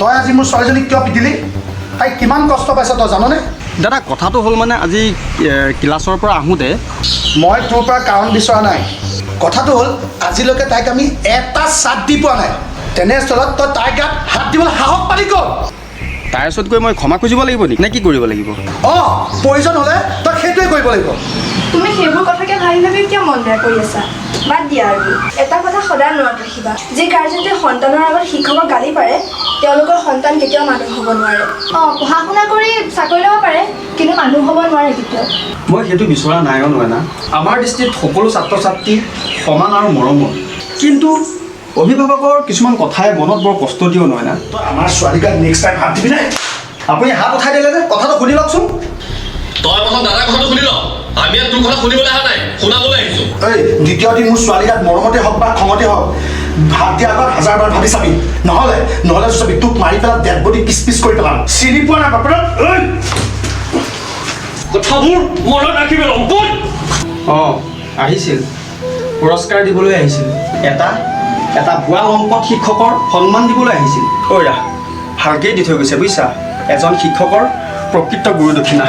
তই আজি মোৰ ছোৱালীজনীক কিয় পিটিলি? তাই কিমান কষ্ট পাইছে তই জাননে? দাদা কথাটো হ'ল মানে আজি ক্লাছৰ পৰা আহোঁতে মই তোৰ পৰা কাৰণ বিচৰা নাই। কথাটো হ'ল আজিলৈকে তাইক আমি এটা চাট দি পোৱা নাই। তেনেস্থলত তই তাইৰ গাত হাত দিবলৈ সাহস পালি ক'ত? তাৰ ওচৰত গৈ মই ক্ষমা খুজিব লাগিব নেকি নে কি কৰিব লাগিব? অঁ, প্ৰয়োজন হ'লে তই সেইটোৱে কৰিব লাগিব। তুমি সেইবোৰ কথাকে ভাবি ভাবি কিয় মন বেয়া কৰি আছা? বাদ দিয়া আৰু এটা কথা সদায় মনত ৰাখিবা, যি গাৰ্জেনে সন্তানৰ আগত শিক্ষকক গালি পাৰে তেওঁলোকৰ সন্তান কেতিয়াও মানুহ হ'ব নোৱাৰে। পঢ়া শুনা কৰি চাকৰি ল'ব পাৰে কিন্তু মানুহ হ'ব নোৱাৰে কেতিয়াও। মই সেইটো বিচৰা নাইও নহয় না। আমাৰ দৃষ্টিত সকলো ছাত্ৰ ছাত্ৰী সমান আৰু মৰমৰ, কিন্তু অভিভাৱকৰ কিছুমান কথাই মনত বৰ কষ্ট দিও নহয় না। তই আমাৰ ছোৱালীক নেক্সট টাইম হাত দিবি নাই। আপুনি হাত উঠাই দিলে যে কথাটো শুনি লওকচোন। তই প্ৰথম দাদাৰ কথাটো শুনি ল। আমি ইয়াত তোৰ কথা শুনিবলৈ অহা নাই, শুনাবলৈ আহিছোঁ। এই দ্বিতীয় দিন মোৰ ছোৱালী গাত মৰমতে হওক বা খঙতে হওক ভাত দিয়াৰ আগত 1000 বাৰ ভাবি চাবি। নহ'লে চাবি তোক মাৰি পেলাই ডেড বডি পিচ পিচ কৰি পেলাম। চিনি পোৱা নাই বাপেৰক? কথাবোৰ মনত ৰাখিবি লম্পট। অঁ, আহিছিল পুৰস্কাৰ দিবলৈ আহিছিল। এটা ভুৱা লম্পট শিক্ষকৰ সন্মান দিবলৈ আহিছিল। ঐ ৰা ভালকেই দি থৈ গৈছে বুজিছা, এজন শিক্ষকৰ প্ৰকৃত গুৰু দক্ষিণা।